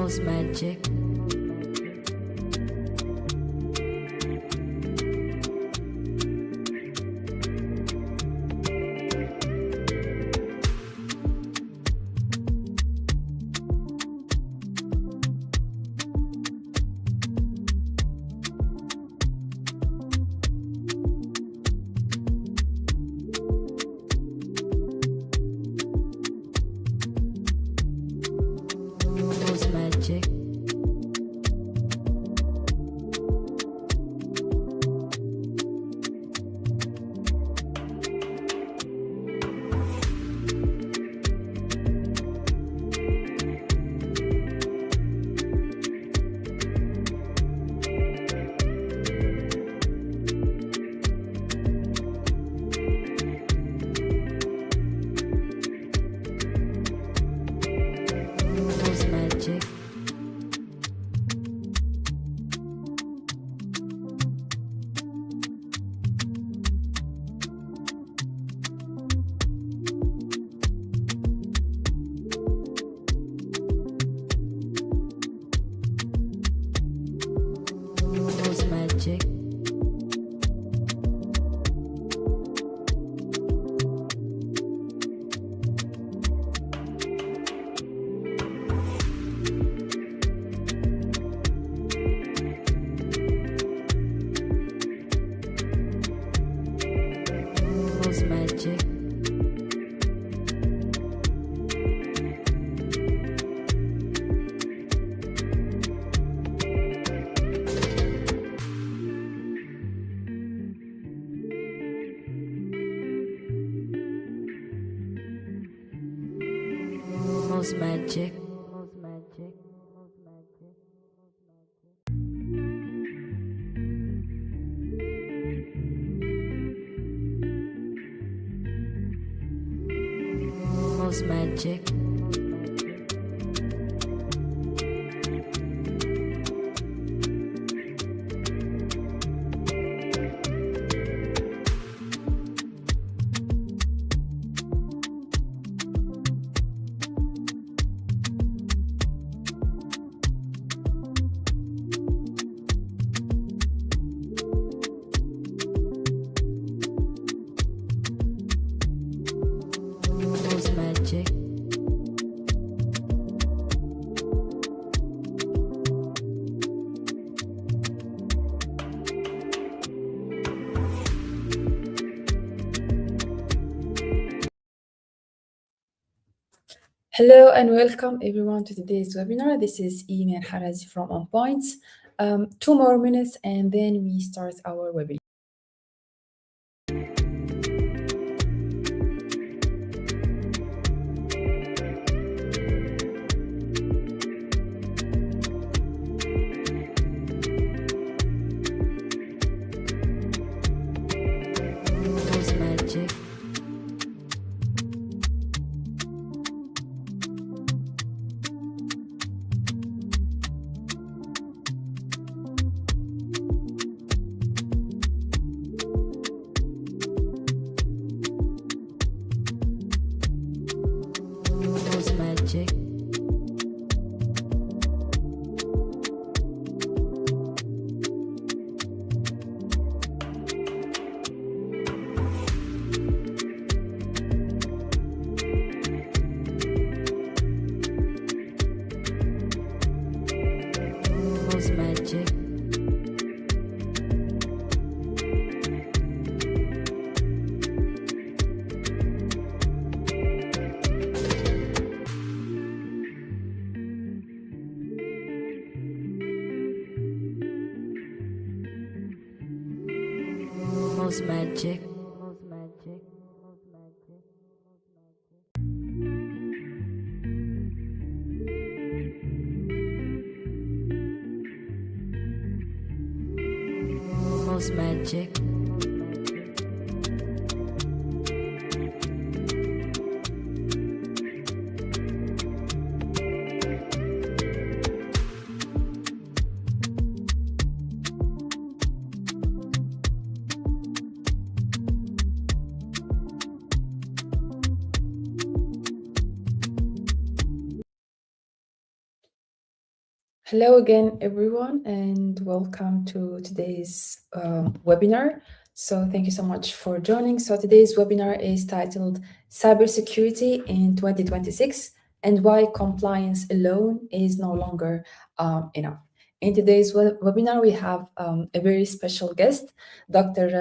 Most magic. Magic. Magic. Most magic. Most magic. Most magic. Most magic. Most magic. Magic. Hello and welcome everyone to today's webinar. This is Iman Harazi from On Points. 2 more minutes and then we start our webinar. Magic. Magic. Most magic. Most magic. Most magic. Most magic. Most magic. Hello again, everyone, and welcome to today's webinar. So, thank you so much for joining. So, today's webinar is titled Cybersecurity in 2026 and Why Compliance Alone is No Longer Enough. In today's webinar, we have a very special guest, Dr.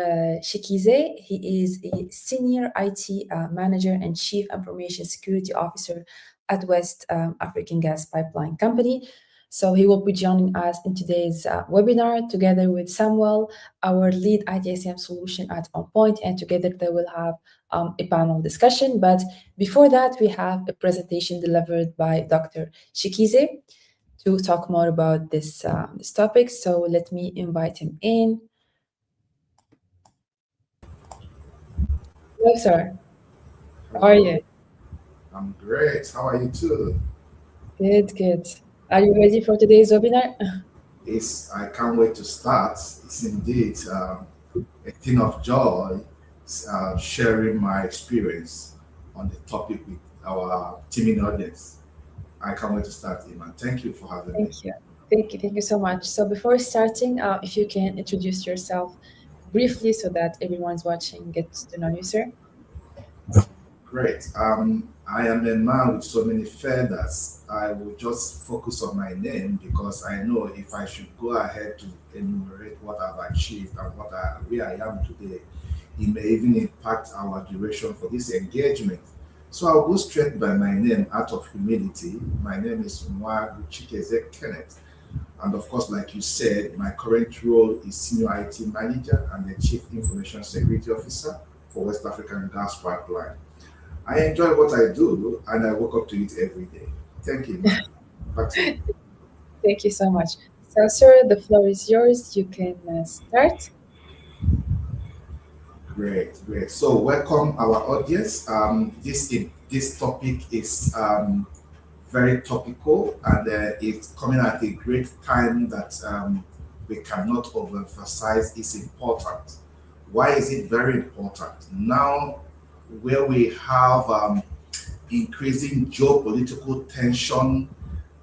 Shikize. He is a Senior IT Manager and Chief Information Security Officer at West African Gas Pipeline Company. So he will be joining us in today's webinar together with Samuel, our lead ITSM solution at OnPoint, and together they will have a panel discussion. But before that, we have a presentation delivered by Dr. Shikize to talk more about this topic. So let me invite him in. Hello, sir. How are Hello, you? I'm great. How are you too? Good, good. Are you ready for today's webinar? I can't wait to start. It's indeed a thing of joy sharing my experience on the topic with our teaming audience. I can't wait to start, Iman. Thank you for having Thank me. you. Thank you so much. So before starting, if you can introduce yourself briefly so that everyone's watching gets to know you, sir. Great. I am a man with so many feathers. I will just focus on my name because I know if I should go ahead to enumerate what I've achieved and where I am today, it may even impact our duration for this engagement. So I'll go straight by my name out of humility. My name is Mwagu Chikeze Kenneth. And of course, like you said, my current role is Senior IT Manager and the Chief Information Security Officer for West African Gas Pipeline. I enjoy what I do and I wake up to it every day. Thank you, man. Back to you. Thank you so much. So, sir, the floor is yours. You can start. Great, great. So welcome our audience. This topic is very topical and it's coming at a great time that we cannot overemphasize is important. Why is it very important? Now, where we have increasing geopolitical tension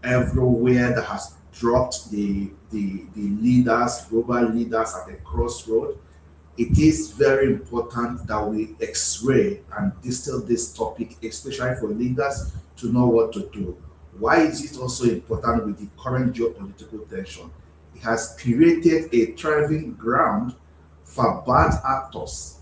everywhere that has dropped the leaders, global leaders at the crossroad, it is very important that we x-ray and distill this topic, especially for leaders to know what to do. Why is it also important with the current geopolitical tension? It has created a thriving ground for bad actors,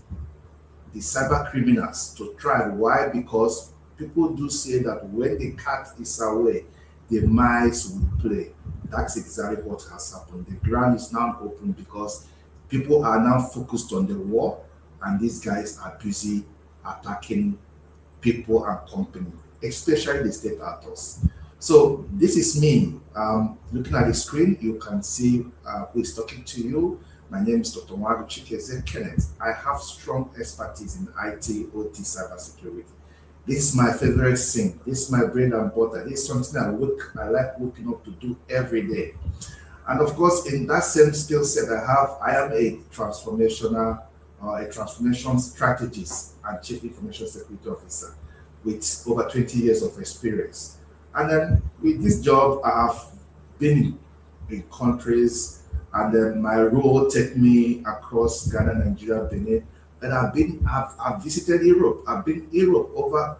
the cyber criminals, to thrive. Why? Because people do say that when the cat is away, the mice will play. That's exactly what has happened. The ground is now open because people are now focused on the war, and these guys are busy attacking people and company, especially the state actors. So this is me. Looking at the screen, you can see who is talking to you. My name is Dr. Mwagu Chikeze Kenneth. I have strong expertise in IT, OT, cybersecurity. This is my favorite thing. This is my bread and butter. This is something I like waking up to do every day. And of course, in that same skill set I am a a transformation strategist and chief information security officer with over 20 years of experience. And then with this job, I have been in countries, and then my role take me across Ghana, Nigeria, Benin. And I've visited Europe. I've been Europe over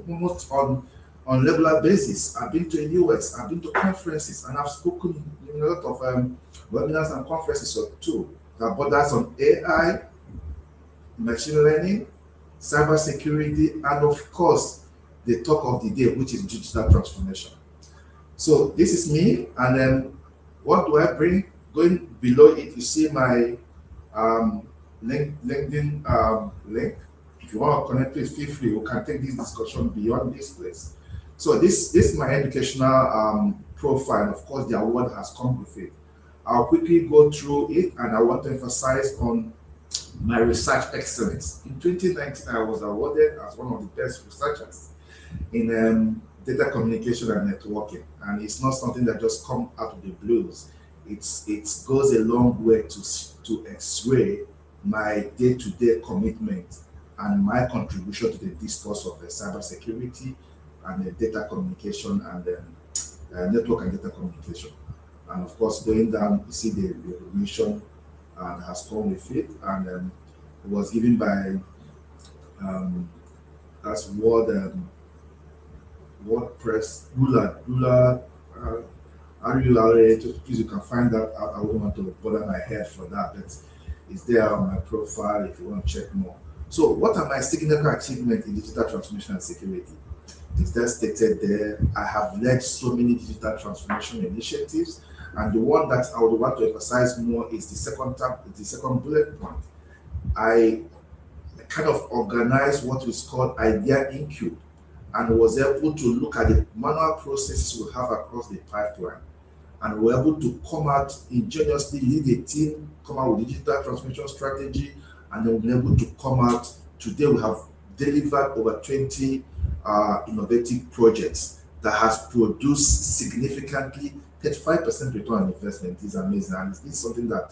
almost on regular basis. I've been to the US. I've been to conferences, and I've spoken in a lot of webinars and conferences or two that borders on AI, machine learning, cybersecurity, and of course, the talk of the day, which is digital transformation. So this is me, and then what do I bring? Going below it, you see my LinkedIn link. If you want to connect, please feel free. We can take this discussion beyond this place. So this is my educational profile. Of course, the award has come with it. I'll quickly go through it, and I want to emphasize on my research excellence. In 2019, I was awarded as one of the best researchers in data communication and networking. And it's not something that just comes out of the blues. It goes a long way to x-ray my day-to-day commitment and my contribution to the discourse of cybersecurity and data communication and network and data communication. And of course, going down, you see the recognition that has come with it, and it was given by that's WordPress ruler. Please, you can find that out. I wouldn't want to bother my head for that, but it's there on my profile if you want to check more. So, what are my significant achievements in digital transformation and security? It's there stated there. I have led so many digital transformation initiatives, and the one that I would want to emphasize more is the second bullet point. I kind of organized what is called Idea Incube and was able to look at the manual processes we have across the pipeline. And we're able to come out ingeniously, lead a team, come out with digital transformation strategy, and then we're able to come out. Today, we have delivered over 20 innovative projects that has produced significantly 35% return on investment. Is amazing, and it's something that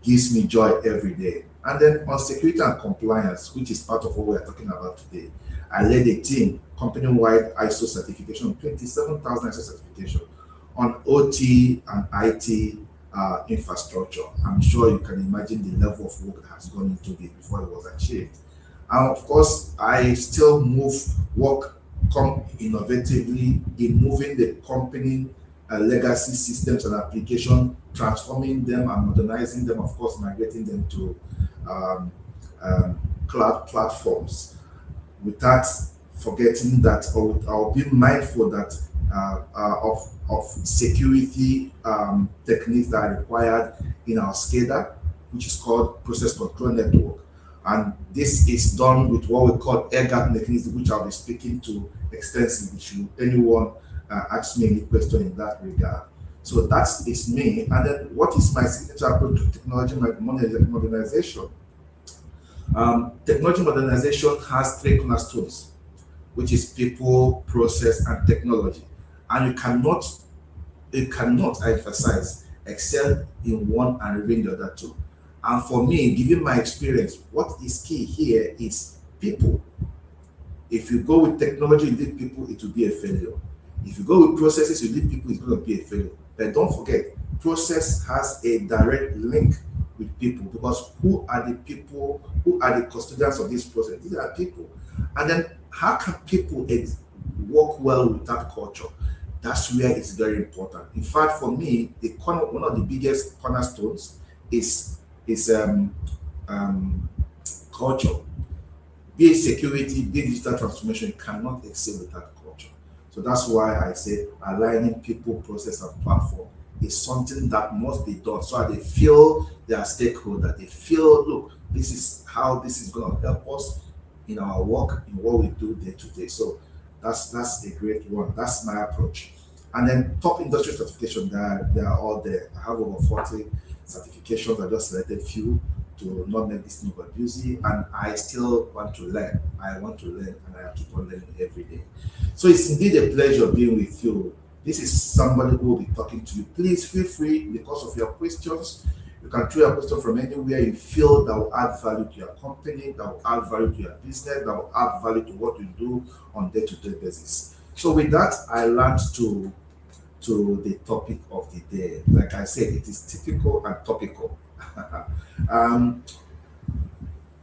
gives me joy every day. And then on security and compliance, which is part of what we're talking about today, I led a team, company-wide ISO certification, 27,000 ISO certification on OT and IT infrastructure. I'm sure you can imagine the level of work that has gone into this before it was achieved. And of course, I still come innovatively in moving the company legacy systems and application, transforming them and modernizing them, of course, migrating them to cloud platforms, without forgetting that, or being mindful that of security techniques that are required in our SCADA, which is called process control network. And this is done with what we call air gap mechanism, which I'll be speaking to extensively should anyone ask me any question in that regard. So that is me. And then what is my signature approach to technology modernization? Technology modernization has three cornerstones, which is people, process, and technology. And you cannot, I emphasize, excel in one and reveal the other two. And for me, given my experience, what is key here is people. If you go with technology, you leave people, it will be a failure. If you go with processes, you leave people, it's going to be a failure. But don't forget, process has a direct link with people, because who are the people, who are the custodians of this process? These are people. And then how can people work well with that culture? That's where it's very important. In fact, for me, one of the biggest cornerstones is culture. Be it security, be it digital transformation, you cannot excel without culture. So that's why I say aligning people, process, and platform is something that must be done so that they feel they are stakeholders. They feel, look, this is how this is going to help us in our work, in what we do day to day. So that's a great one. That's my approach. And then top industry certification, they are all there. I have over 40 certifications. I just selected a few to not make this over busy, and I still want to learn. I want to learn, and I keep on learning every day. So it's indeed a pleasure being with you. This is somebody who will be talking to you. Please feel free, because of your questions. You can throw a question from anywhere you feel that will add value to your company, that will add value to your business, that will add value to what you do on day-to-day basis. So with that, I learned to the topic of the day. Like I said, it is typical and topical.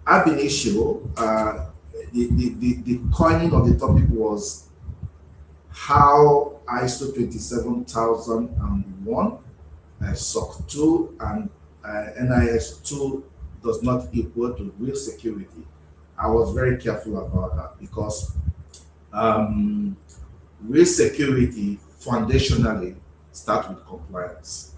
Ab initio, the coining of the topic was how ISO 27001, SOC 2, and NIS 2 does not equal to real security. I was very careful about that, because real security foundationally starts with compliance.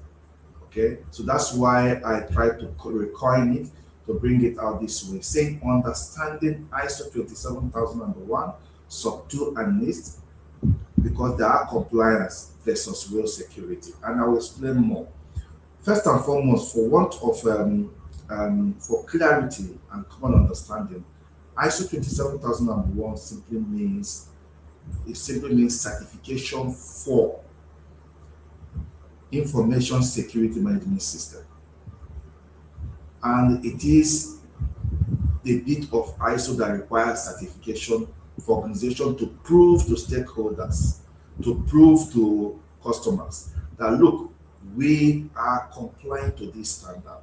Okay, so that's why I try to recoin it to bring it out this way, saying understanding ISO 27001, SOC 2, and NIST, because they are compliance versus real security, and I will explain more. First and foremost, for want of for clarity and common understanding, ISO 27001 simply means certification for information security management system, and it is the bit of ISO that requires certification for organization to prove to stakeholders, to prove to customers that, look, we are complying to this standard.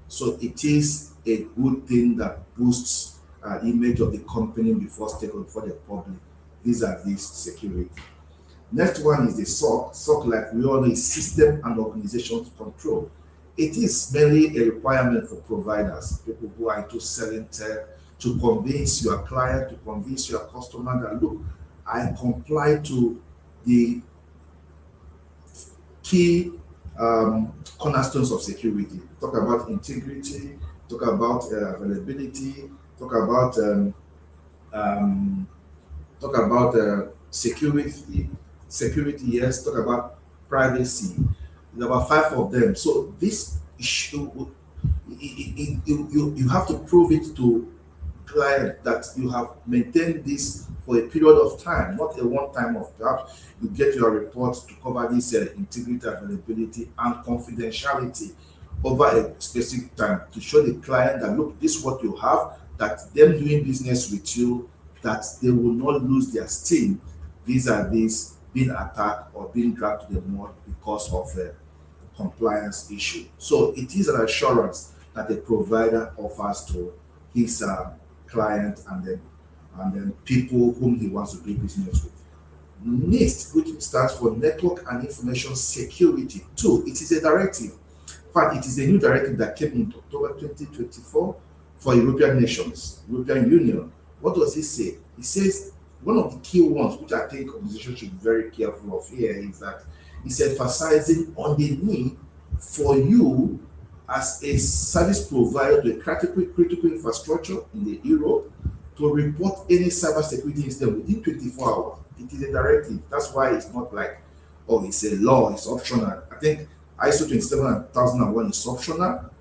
So it is a good thing that boosts image of the company before stakeholders, before the public vis-a-vis security. Next one is the SOC. SOC, like we all know, is system and organization control. It is mainly a requirement for providers, people who are into selling tech, to convince your client, to convince your customer that look, I comply to the key cornerstones of security. Talk about integrity, talk about availability, talk about um, security, yes, talk about privacy. There are five of them. So this issue, you have to prove it to client that you have maintained this for a period of time, not a one time of perhaps you get your report to cover this integrity, availability, and confidentiality over a specific time to show the client that look, this is what you have, that them doing business with you, that they will not lose their steam vis-a-vis being attacked or being dragged to the mud because of a compliance issue. So it is an assurance that the provider offers to his client and then people whom he wants to do business with. NIST, which stands for Network and Information Security. Two, it is a directive. In fact, it is a new directive that came in October 2024 for European nations, European Union. What does it say? It says one of the key ones, which I think organizations should be very careful of here, is that it's emphasizing on the need for you as a service provider to a critical infrastructure in the Europe to report any cybersecurity incident within 24 hours. It is a directive. That's why it's not like, oh, it's a law, it's optional. I think ISO 27001 is optional.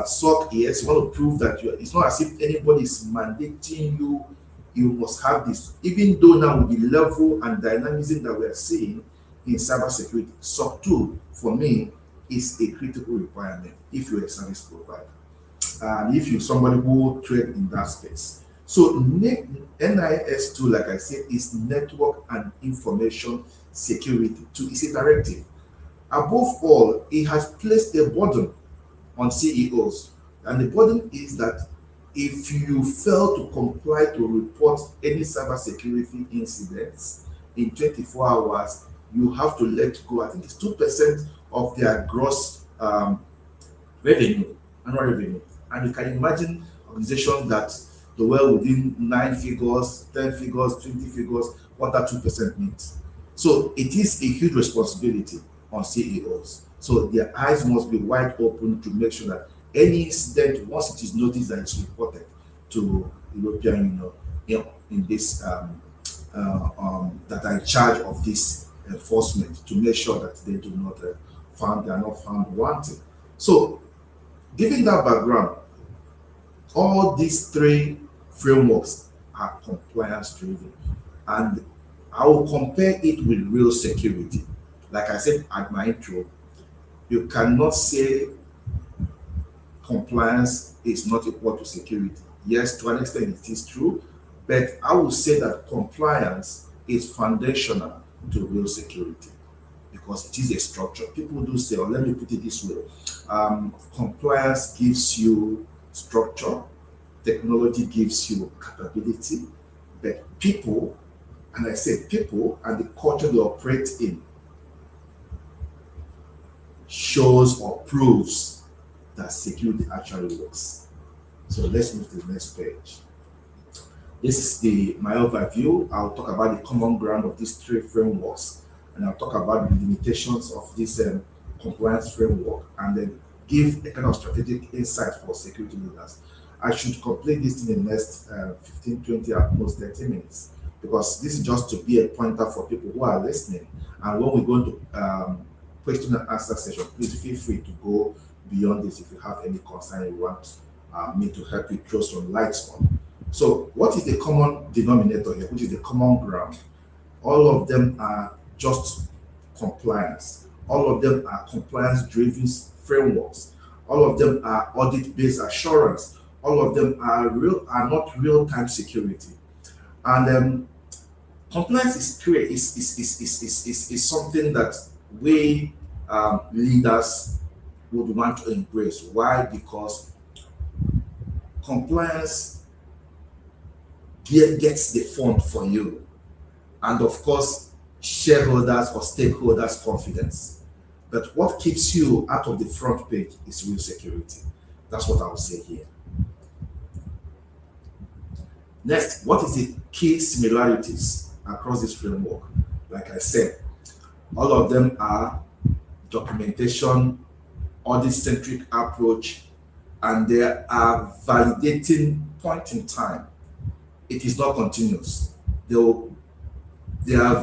SOC, yes, you want to prove that it's not as if anybody is mandating you, you must have this. Even though now with the level and dynamism that we are seeing in cybersecurity, SOC 2, for me, is a critical requirement if you're a service provider. And if you're somebody who trade in that space. So NIS2, like I said, is Network and Information Security. Two is a directive. Above all, it has placed a burden on CEOs. And the burden is that if you fail to comply to report any cybersecurity incidents in 24 hours, you have to let go. I think it's 2% of their gross revenue, annual revenue. And you can imagine organizations that they were within 9 figures, 10 figures, 20 figures, what that 2% means. So it is a huge responsibility on CEOs. So their eyes must be wide open to make sure that any incident, once it is noticed that it's reported to European Union, in this that are in charge of this enforcement, to make sure that they are not found wanting. So, given that background, all these three frameworks are compliance driven, and I will compare it with real security. Like I said at my intro, you cannot say compliance is not equal to security. Yes, to an extent it is true, but I would say that compliance is foundational to real security because it is a structure. People do say, or let me put it this way, compliance gives you structure, technology gives you capability, but people, and I say people and the culture they operate in shows or proves that security actually works. So let's move to the next page. This is my overview. I'll talk about the common ground of these three frameworks, and I'll talk about the limitations of this compliance framework, and then give a kind of strategic insight for security leaders. I should complete this in the next 15, 20, at most 30 minutes, because this is just to be a pointer for people who are listening. And when we go into question and answer session, please feel free to go beyond this if you have any concern you want me to help you throw some lights on. So what is the common denominator here, which is the common ground? All of them are just compliance. All of them are compliance-driven frameworks. All of them are audit-based assurance. All of them are not real-time security. And compliance is something that we leaders would want to embrace. Why? Because compliance gets the fund for you, and of course, shareholders or stakeholders' confidence. But what keeps you out of the front page is real security. That's what I would say here. Next, what is the key similarities across this framework? Like I said, all of them are documentation, audit-centric approach, and they are validating point in time. It is not continuous. They are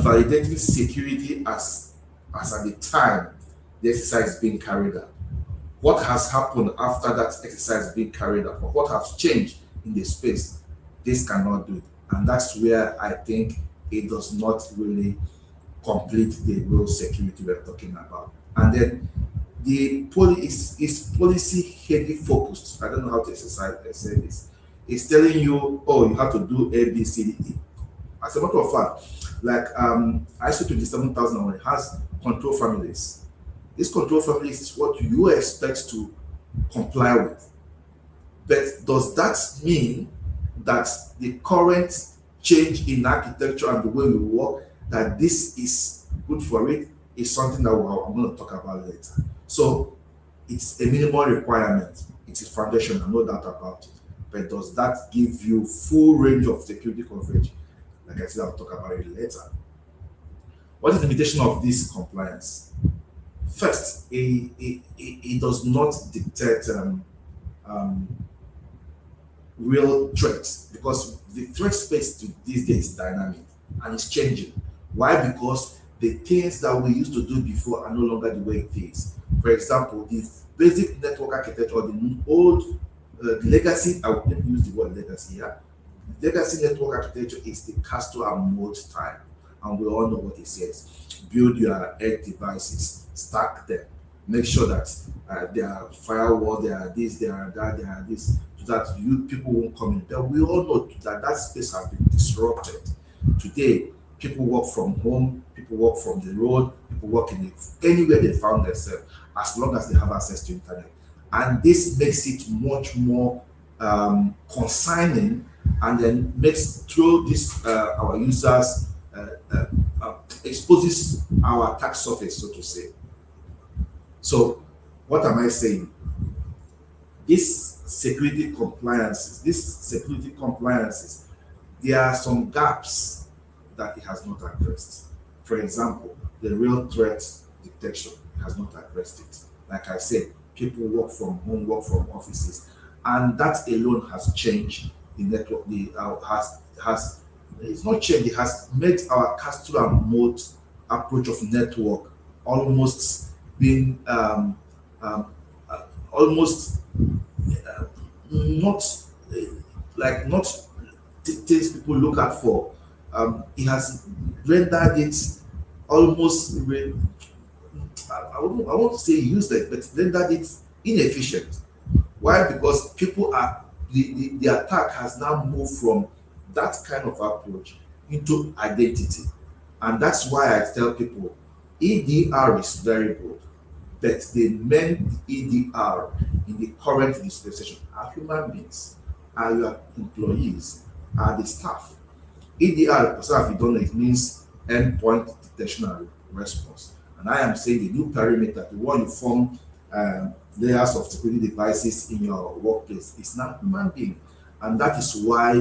validating security as at the time the exercise is being carried out. What has happened after that exercise is being carried out, or what has changed in the space, this cannot do it. And that's where I think it does not really complete the real security we're talking about. And then the is policy heavy focused. I don't know how to say this. It's telling you, oh, you have to do A, B, C, D, E. As a matter of fact, like ISO 27001 has control families. This control families is what you expect to comply with. But does that mean that the current change in architecture and the way we work, that this is good for it, is something that I'm going to talk about later. So it's a minimal requirement. It is foundational, no doubt about it. But does that give you full range of security coverage? Like I said, I'll talk about it later. What is the limitation of this compliance? First, it does not dictate real threats, because the threat space these days is dynamic and it's changing. Why? Because the things that we used to do before are no longer the way it is. For example, the basic network architecture, or the old legacy, I would use the word legacy here. Legacy network architecture is the castle and moat type, and we all know what it says. Build your edge devices, stack them, make sure that there are firewall, there are this, there are that, there are this, so that people won't come in. But we all know that space has been disrupted. Today, people work from home, people work from the road, people work anywhere they found themselves, as long as they have access to internet. And this makes it much more consigning, and then makes through this our users exposes our attack surface, so to say. So what am I saying? These security compliances, there are some gaps that it has not addressed. For example, the real threat detection has not addressed it. Like I said, people work from home, work from offices, and that alone has changed the network. It's not changed. It has made our castle and moat approach of network almost being not things people look at for. It has rendered it almost, I won't say useless, but rendered it inefficient. Why? Because people are, the attack has now moved from that kind of approach into identity. And that's why I tell people EDR is very good, but the main EDR in the current dispensation are human beings, are your employees, are the staff. EDR, if you don't know, it means endpoint detection and response. And I am saying the new perimeter, the one you form layers of security devices in your workplace, is now human being. And that is why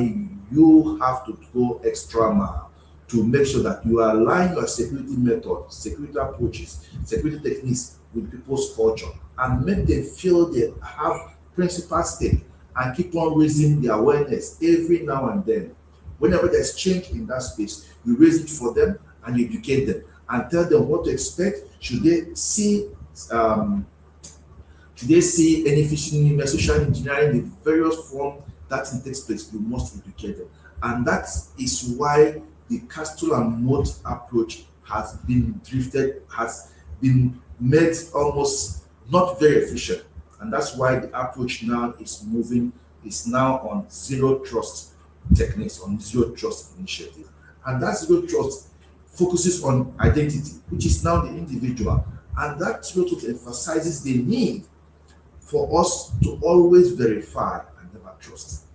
you have to go extra mile to make sure that you align your security methods, security approaches, security techniques with people's culture, and make them feel they have principal stake, and keep on raising the awareness every now and then. Whenever there's change in that space, you raise it for them and you educate them and tell them what to expect. Should they see any phishing, social engineering, the various forms that takes place, you must educate them. And that is why the castle and moat approach has been drifted, has been made almost not very efficient. And that's why the approach now is now on zero trust techniques, on zero trust initiative. And that zero trust focuses on identity, which is now the individual. And that truth emphasizes the need for us to always verify and never trust.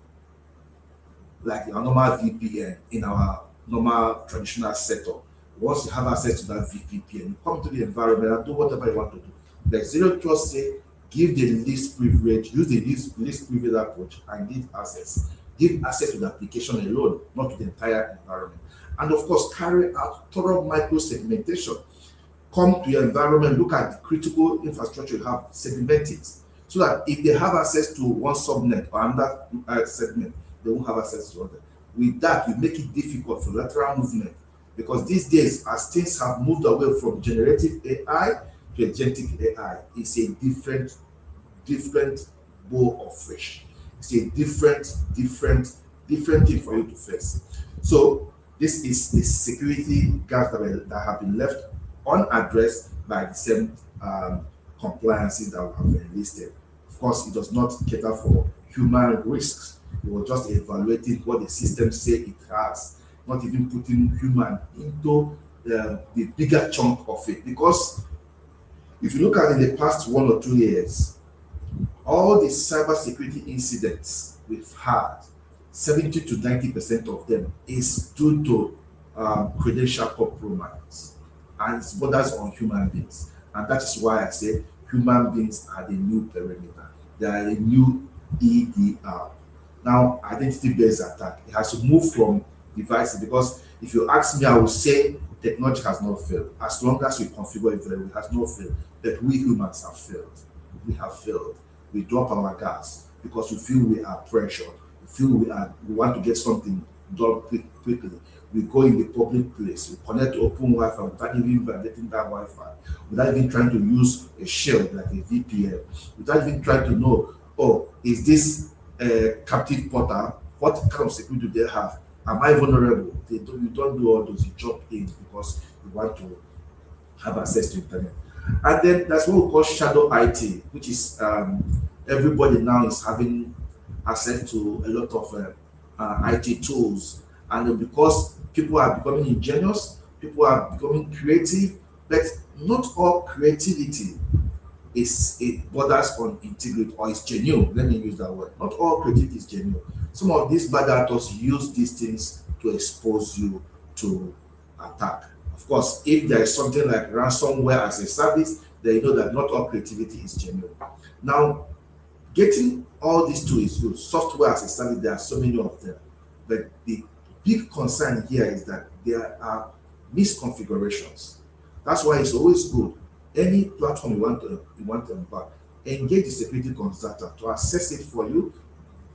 Like our normal VPN in our normal traditional setup. Once you have access to that VPN, you come to the environment and do whatever you want to do. Like zero trust say, give the least privilege, use the least privilege approach and give access. Give access to the application alone, not to the entire environment. And of course, carry out thorough micro segmentation. Come to your environment, look at the critical infrastructure you have, segment it. So that if they have access to one subnet or another segment, they won't have access to other. With that, you make it difficult for lateral movement. Because these days, as things have moved away from generative AI to agentic AI, it's a different bowl of fish. It's a different thing for you to face. So this is the security gaps that have been left unaddressed by the same compliances that we have enlisted. Of course, it does not cater for human risks. It was just evaluating what the system say it has, not even putting human into the bigger chunk of it. Because if you look at in the past 1 or 2 years, all the cybersecurity incidents we've had, 70 to 90% of them is due to credential compromise, and it borders on human beings. And that is why I say human beings are the new perimeter. They are a new EDR. Now, identity-based attack, it has to move from devices, because if you ask me, I will say technology has not failed. As long as we configure it very well, it has not failed. But we humans have failed. We have failed. We drop our gas because we feel we are pressured. We feel we want to get something done quickly. We go in the public place, we connect to open Wi-Fi without even validating that Wi-Fi, without even trying to use a shield like a VPN, without even trying to know, oh, is this a captive portal? What kind of security do they have? Am I vulnerable? You don't do all those, you jump in because you want to have access to internet. And then that's what we call shadow IT, which is everybody now is having access to a lot of IT tools. And because people are becoming ingenious, people are becoming creative, but not all creativity it borders on integrity or is genuine. Let me use that word. Not all creativity is genuine. Some of these bad actors use these things to expose you to attack. Of course, if there is something like ransomware as a service, then you know that not all creativity is genuine. Now, getting all these tools is good. Software as a service, there are so many of them. But the big concern here is that there are misconfigurations. That's why it's always good. Any platform you want to embark, engage the security consultant to assess it for you,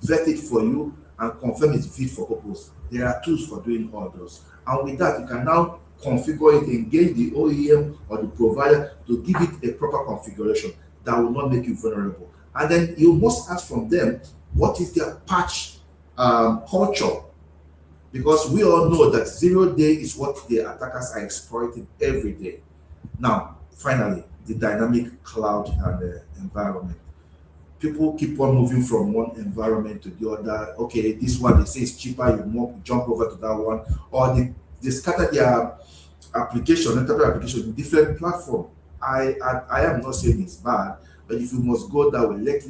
vet it for you, and confirm it's fit for purpose. There are tools for doing all those. And with that, you can now configure it, engage the OEM or the provider to give it a proper configuration that will not make you vulnerable. And then you must ask from them, what is their patch culture? Because we all know that 0 day is what the attackers are exploiting every day. Now, finally, the dynamic cloud and environment. People keep on moving from one environment to the other. Okay, this one they say is cheaper, you jump over to that one, or they scatter their enterprise application in different platform. I am not saying it's bad, but if you must go that way, let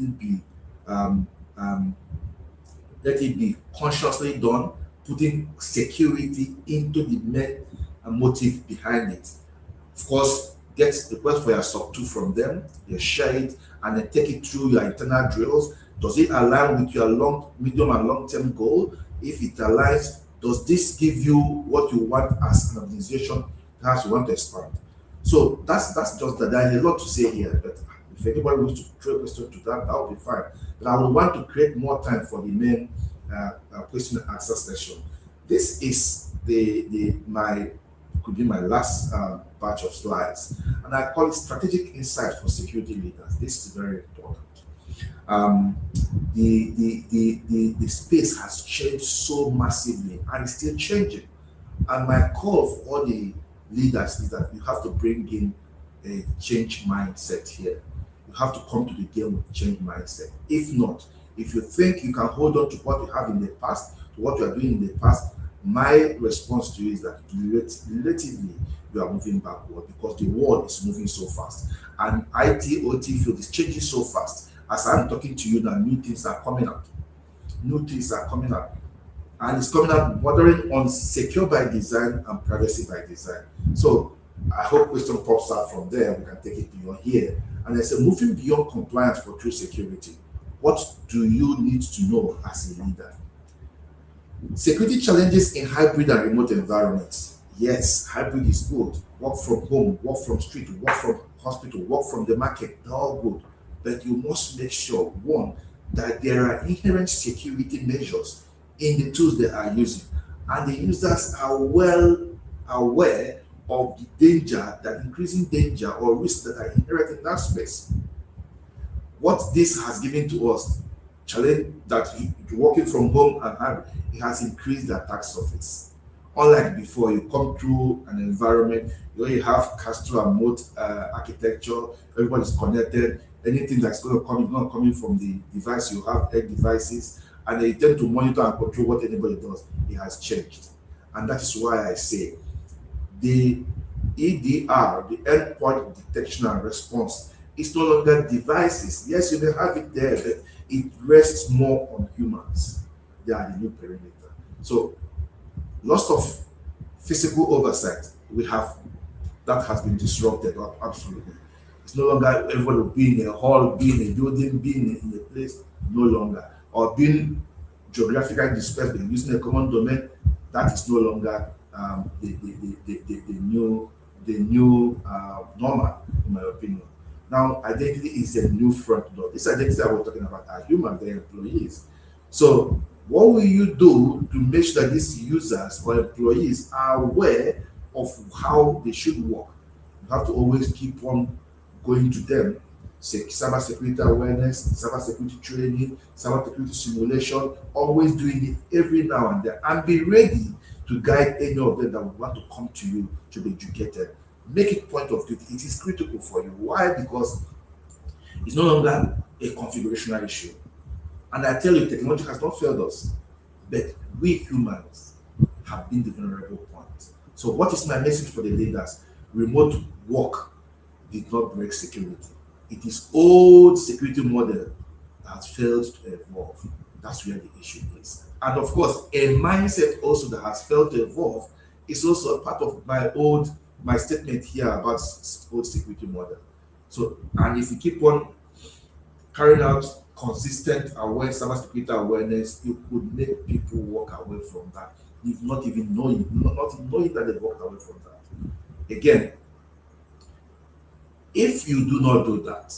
it be consciously done, putting security into the main motive behind it. Of course, get request for your SOC 2 from them, you share it, and then take it through your internal drills. Does it align with your medium and long-term goal? If it aligns, does this give you what you want as an organization, perhaps you want to expand? So that's just that. There is a lot to say here, but if anybody wants to throw a question to that will be fine. But I would want to create more time for the main question and answer session. This is could be my last batch of slides, and I call it strategic insights for security leaders. This is very important. The space has changed so massively and it's still changing. And my call for all the leaders is that you have to bring in a change mindset here. You have to come to the game with change mindset. If not, if you think you can hold on to what you have in the past, to what you are doing in the past, My response to you is that relatively you are moving backward because the world is moving so fast, and IT OT field is changing so fast. As I'm talking to you now, new things are coming out. New things are coming out, and it's coming out bordering on secure by design and privacy by design. So I hope question pops out from there. We can take it beyond here. And I say, moving beyond compliance for true security, what do you need to know as a leader? Security challenges in hybrid and remote environments. Yes, hybrid is good. Work from home, work from street, work from hospital, work from the market, they're all good. But you must make sure, one, that there are inherent security measures in the tools they are using, and the users are well aware of the danger, that increasing danger or risks that are inherent in that space. What this has given to us, challenge that working from home and hybrid, it has increased the attack surface. Unlike before, you come through an environment, you have castle and moat architecture, everybody's connected, anything that's going to come is not coming from the device, you have edge devices, and they tend to monitor and control what anybody does. It has changed. And that is why I say the EDR, the endpoint detection and response, is no longer devices. Yes, you may have it there, but it rests more on humans. They are the new perimeter. So, lots of physical oversight we have, that has been disrupted. Absolutely. It's no longer everybody will be in a hall, be in a building, be in a place, no longer. Or being geographically dispersed, but using a common domain, that is no longer the new normal, in my opinion. Now, identity is a new front door. This identity that we're talking about are human, they're employees. So, what will you do to make sure that these users or employees are aware of how they should work? You have to always keep on going to them. Say cybersecurity awareness, cybersecurity training, cybersecurity simulation, always doing it every now and then, and be ready to guide any of them that want to come to you to be educated. Make it point of duty. It is critical for you. Why? Because it's no longer a configurational issue. And I tell you, technology has not failed us, but we humans have been the vulnerable point. So, what is my message for the leaders? Remote work did not break security. It is old security model that has failed to evolve. That's where the issue is. And of course, a mindset also that has failed to evolve is also a part of my statement here about old security model. So, and if you keep on carrying out consistent cybersecurity awareness, you could make people walk away from that, if not even knowing, not even knowing that they walked away from that. Again, if you do not do that,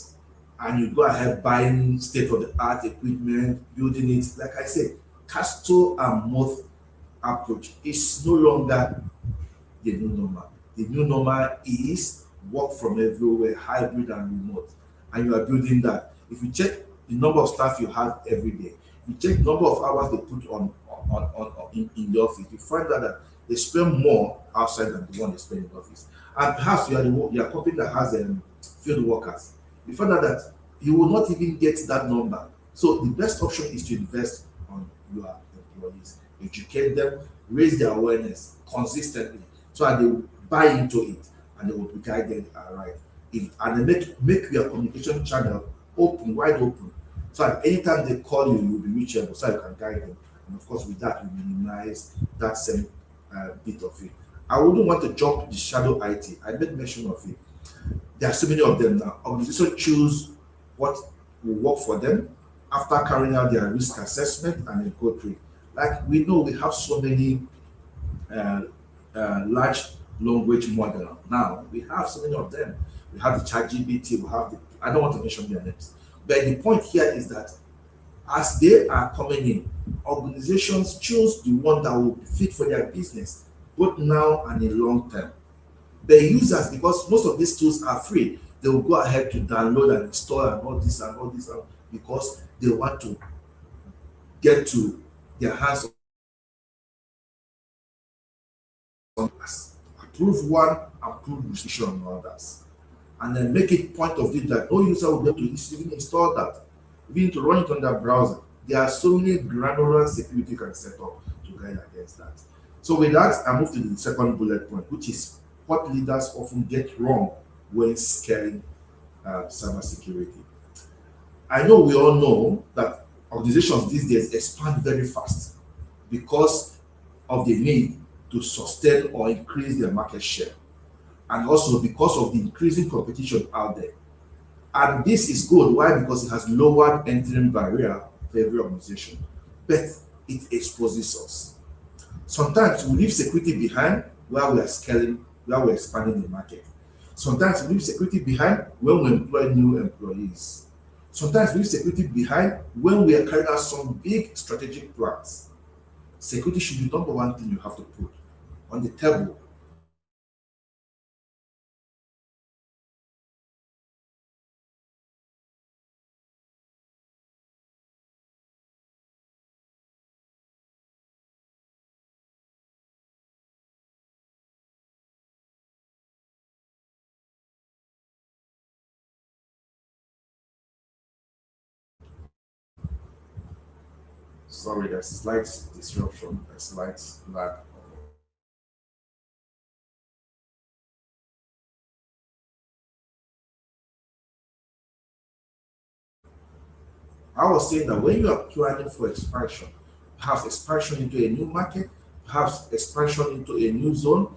and you go ahead buying state-of-the-art equipment, building it, like I said, castle and moat approach is no longer the new normal. The new normal is work from everywhere, hybrid and remote, and you are building that. If you check the number of staff you have every day, you check the number of hours they put in the office, you find out that they spend more outside than the one they spend in the office. And perhaps you are a company that has field workers. You find out that you will not even get that number. So the best option is to invest on your employees, educate them, raise their awareness consistently, so that they will buy into it and they will be guided right. And they make your communication channel open, wide open, so that anytime they call you, you'll be reachable, so you can guide them. And of course, with that, you minimize that same bit of it. I wouldn't want to jump the shadow IT. I made mention of it. There are so many of them now. Organizations choose what will work for them after carrying out their risk assessment and then go through it. Like we know, we have so many large language model now. We have so many of them. We have the ChatGPT. We have the. I don't want to mention their names, but the point here is that as they are coming in, organizations choose the one that will be fit for their business, both now and in long term. The users, because most of these tools are free, they will go ahead to download and install and all this and all this, because they want to get to their hands on approve one, approve restriction on others, and then make it point of view that no user will be able to even install that, even to run it on their browser. There are so many granular security can set up to guide against that. So with that, I move to the second bullet point, which is what leaders often get wrong when scaling cybersecurity. I know we all know that organizations these days expand very fast because of the need to sustain or increase their market share, and also because of the increasing competition out there. And this is good. Why? Because it has lowered entering barrier for every organization, but it exposes us. Sometimes we leave security behind while we are scaling, while we're expanding the market. Sometimes we leave security behind when we employ new employees. Sometimes we leave security behind when we are carrying out some big strategic plans. Security should be number one thing you have to put on the table. Sorry, there's slight disruption, a slight lag. I was saying that when you are planning for expansion, perhaps expansion into a new market, perhaps expansion into a new zone,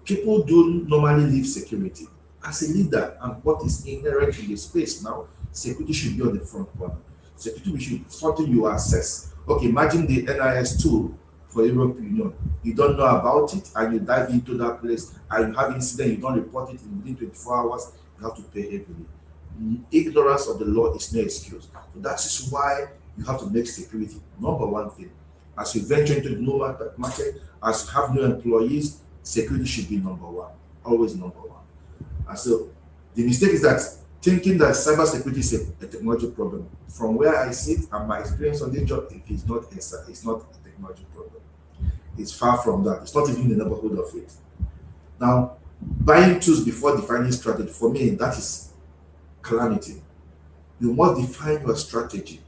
people do normally leave security. As a leader, and what is inherent in the space now, security should be on the front corner. Security should be something you assess. Okay, imagine the NIS tool for Europe Union. You don't know about it, and you dive into that place, and you have incident, you don't report it in within 24 hours, you have to pay heavily. Ignorance of the law is no excuse. So that is why you have to make security number one thing. As you venture into the new market, as you have new employees, security should be number one, always number one. And so the mistake is that thinking that cybersecurity is a technology problem. From where I sit and my experience on this job, it's not a technology problem. It's far from that. It's not even in the neighborhood of it. Now, buying tools before defining strategy, for me, that is calamity. You must define your strategy,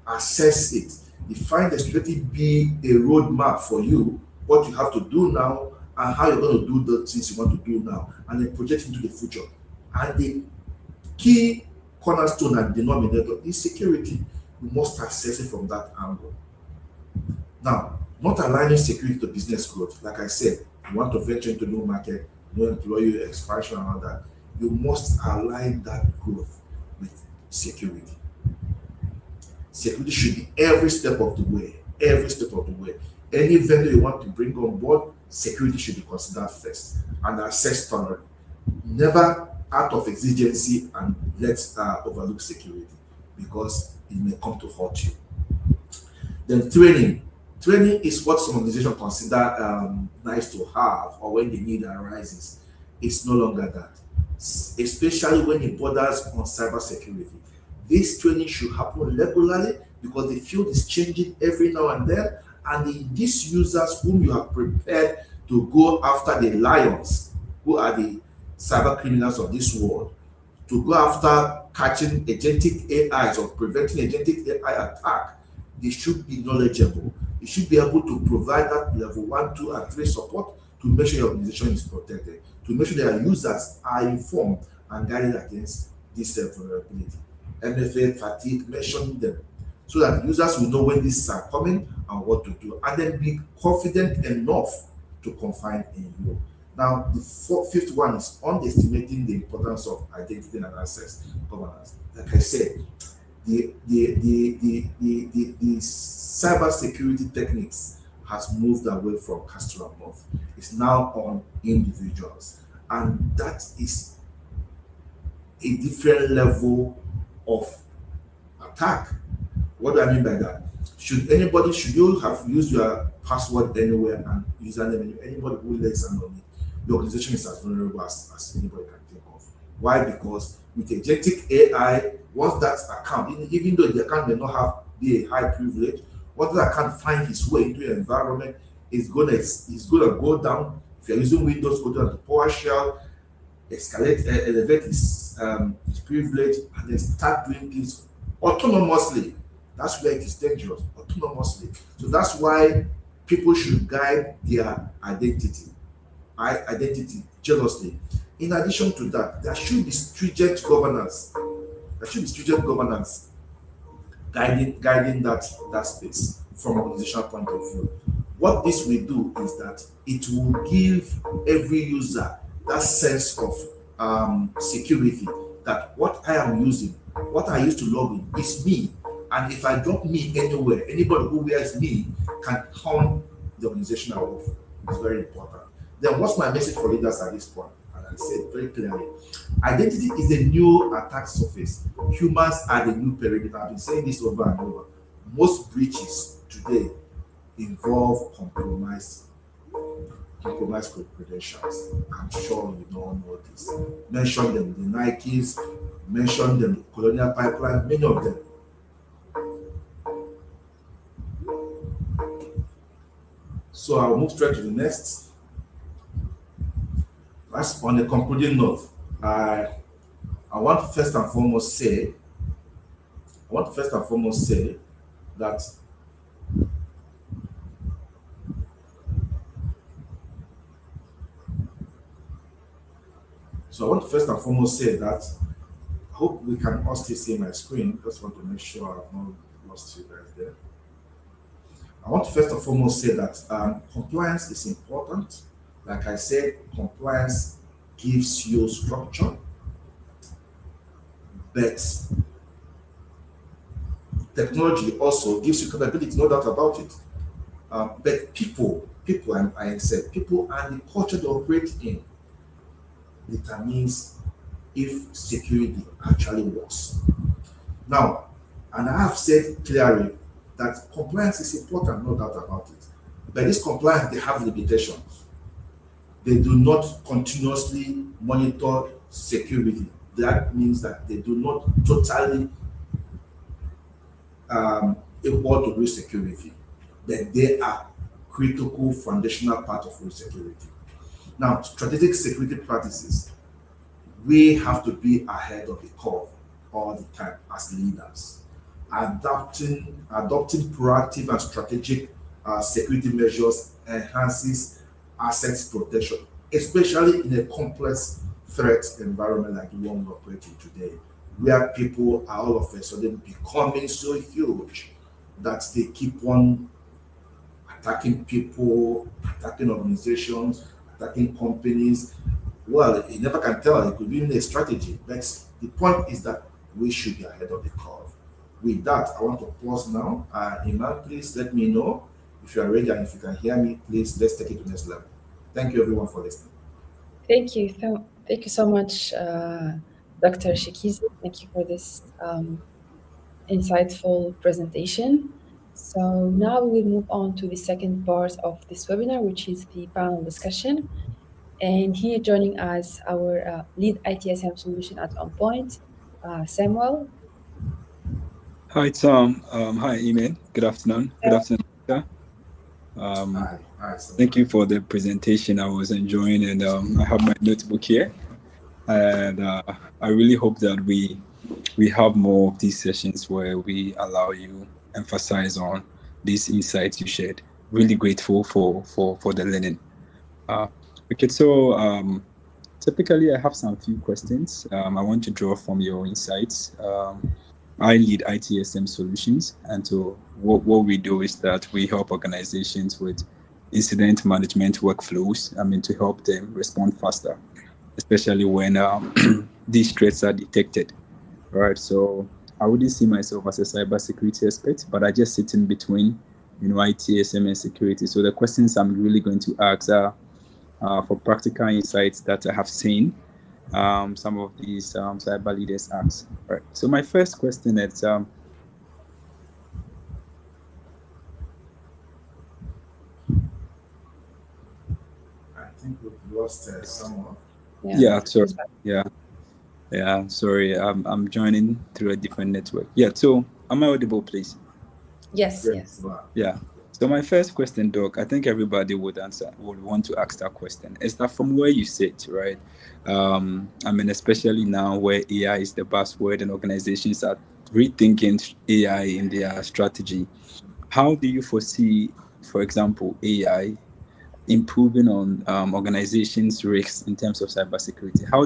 assess it, define the strategy, be a roadmap for you, what you have to do now, and how you're going to do the things you want to do now, and then project into the future. And the key cornerstone and denominator is security. You must assess it from that angle. Now, not aligning security to business growth. Like I said, you want to venture into new market, new employee expansion and all that. You must align that growth with security. Security should be every step of the way. Every step of the way. Any vendor you want to bring on board, security should be considered first and assessed thoroughly. Never out of exigency and let's overlook security because it may come to hurt you. Then training. Training is what some organizations consider nice to have or when the need arises. It's no longer that, especially when it borders on cybersecurity. This training should happen regularly because the field is changing every now and then, and these users whom you have prepared to go after the lions, who are the cyber criminals of this world, to go after catching agentic AIs or preventing agentic AI attack, they should be knowledgeable. You should be able to provide that level 1, 2, and 3 support to make sure your organization is protected, to make sure their users are informed and guided against this vulnerability. MFA, fatigue, mention them so that users will know when these are coming and what to do, and then be confident enough to confide in you. Now, the fifth one is underestimating the importance of identity and access governance. Like I said, the cyber security techniques has moved away from castle and mouth. It's now on individuals, and that is a different level of attack. What do I mean by that? Should you have used your password anywhere and username, anybody who lays hand on it, the organization is as vulnerable as anybody can think of. Why? Because with agentic AI, once that account, even though the account may not be a high privilege, once that account find his way into your environment, it's gonna go down. If you're using Windows, go down to PowerShell, elevate his privilege, and then start doing things autonomously. That's where it is dangerous, autonomously. So that's why people should guide their identity jealously. In addition to that, there should be stringent governance. There should be stringent governance guiding that space from organizational point of view. What this will do is that it will give every user that sense of security, that what I am using, what I used to log in is me. And if I drop me anywhere, anybody who wears me can turn the organization off. It's very important. Then what's my message for leaders at this point? And I said very clearly, identity is the new attack surface. Humans are the new perimeter. I've been saying this over and over. Most breaches today involve compromised credentials. I'm sure you don't know this. Mention them, the Nikes, mention them, the Colonial Pipeline, many of them. So I'll move straight to the next. That's on a concluding note. I want to first and foremost say that I hope we can all still see my screen. Just want to make sure I've not lost you guys there. I want to first and foremost say that compliance is important. Like I said, compliance gives you structure, but technology also gives you capability, no doubt about it. But people, and I said people and the culture they operate in determines if security actually works. Now, and I have said clearly that compliance is important, no doubt about it. But this compliance, they have limitations. They do not continuously monitor security. That means that they do not totally able to real security. That they are critical foundational part of real security. Now, strategic security practices, we have to be ahead of the curve all the time as leaders. Adopting proactive and strategic security measures enhances assets protection, especially in a complex threat environment like the one we're operating today, where people are all of a sudden becoming so huge that they keep on attacking people, attacking organizations, attacking companies. Well, you never can tell. It could be in a strategy. But the point is that we should be ahead of the curve. With that, I want to pause now. Iman, please let me know if you are ready, and if you can hear me, please let's take it to the next level. Thank you everyone for listening. Thank you. Thank you so much, Dr. Shikizi. Thank you for this insightful presentation. So now we will move on to the second part of this webinar, which is the panel discussion. And here joining us, our lead ITSM solution at On Point, Samuel. Hi, Tom. Hi, Iman. Good afternoon. Good afternoon. Hi, thank you for the presentation. I was enjoying, and I have my notebook here. And I really hope that we have more of these sessions where we allow you emphasize on these insights you shared. Really grateful for the learning. Okay, so typically I have some few questions. I want to draw from your insights. I lead ITSM solutions, and so what we do is that we help organizations with incident management workflows. To help them respond faster, especially when these threats are detected. Right. So I wouldn't see myself as a cybersecurity expert, but I just sit in between, ITSM and security. So the questions I'm really going to ask are for practical insights that I have seen some of these cyber leaders ask. Right. So my first question is, I think we've lost someone. Yeah. Sorry. Yeah. Sorry. I'm joining through a different network. Yeah. So am I audible, please? Yes. Yes. Yeah. So my first question, Doc, I think everybody would want to ask that question. Is that from where you sit, right? Especially now where AI is the buzzword and organizations are rethinking AI in their strategy. How do you foresee for example, AI improving on organizations' risks in terms of cybersecurity? How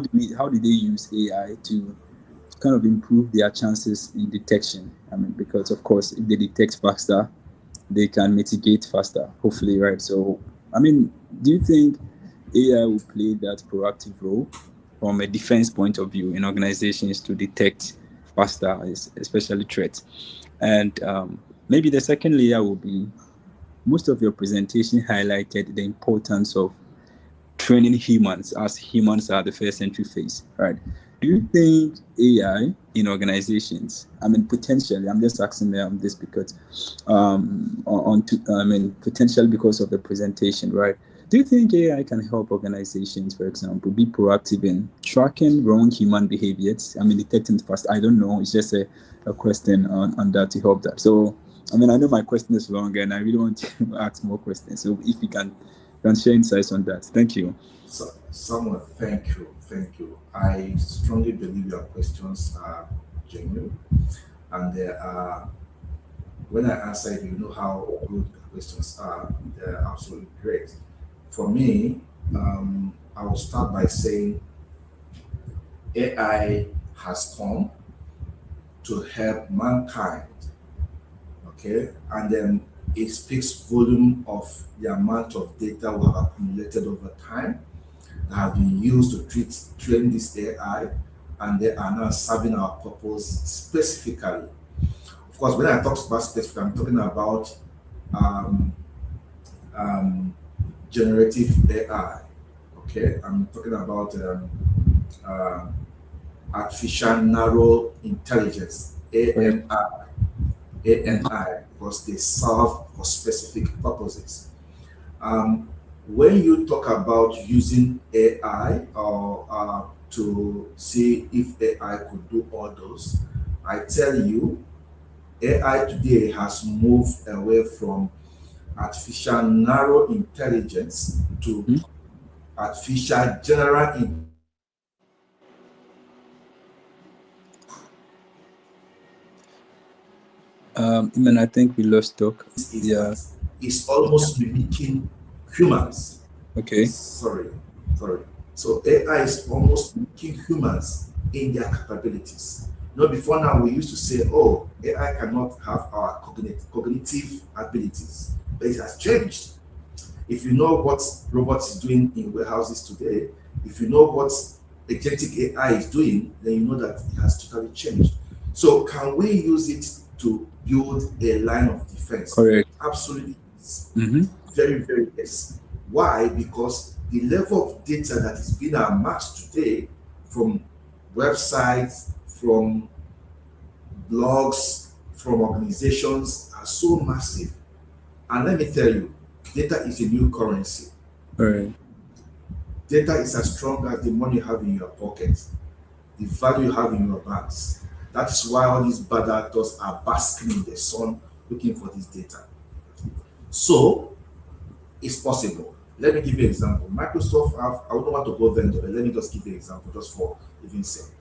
do they use AI to kind of improve their chances in detection? I mean, because of course, if they detect faster, they can mitigate faster, hopefully, right? So, I mean, do you think AI will play that proactive role from a defense point of view in organizations to detect faster, especially threats? And maybe the second layer will be, most of your presentation highlighted the importance of training humans, as humans are the first entry phase, right? Do you think AI in organizations, I mean, potentially, I'm just asking them this because, I mean, potentially because of the presentation, right? Do you think AI can help organizations, for example, be proactive in tracking wrong human behaviors? I mean, detecting fast. I don't know. It's just a question on that to help that. So, I mean, I know my question is long and I really want to ask more questions. So, if you can share insights on that. Thank you. So, Samuel, thank you. I strongly believe your questions are genuine, and they are. When I answer it, you know how good the questions are. They're absolutely great. For me, I will start by saying AI has come to help mankind. Okay, and then it speaks volume of the amount of data we have accumulated over time that have been used to train this AI, and they are now serving our purpose specifically. Of course, when I talk about specific, I'm talking about um, um, generative AI. Okay, I'm talking about uh, artificial narrow intelligence (ANI), because they serve for specific purposes. Um, when you talk about using AI or to see if AI could do all those, I tell you, AI today has moved away from artificial narrow intelligence to Hmm? artificial general intelligence. Iman, I think we lost talk. Is Yeah. that it's almost mimicking humans. Okay. Sorry, sorry. So AI is almost mimicking humans in their capabilities. You know, before now we used to say, oh, AI cannot have our cognitive abilities, but it has changed. If you know what robots is doing in warehouses today, if you know what agentic AI is doing, then you know that it has totally changed. So can we use it to build a line of defense? Correct. Absolutely. Yes. Mm-hmm. Very, very yes. Why? Because the level of data that is being amassed today from websites, from blogs, from organizations are so massive. And let me tell you, data is a new currency. All right. Data is as strong as the money you have in your pocket, the value you have in your banks. That is why all these bad actors are basking in the sun looking for this data. So it's possible. Let me give you an example. Microsoft have, I don't want to go vendor, but let me just give you an example just for even sake.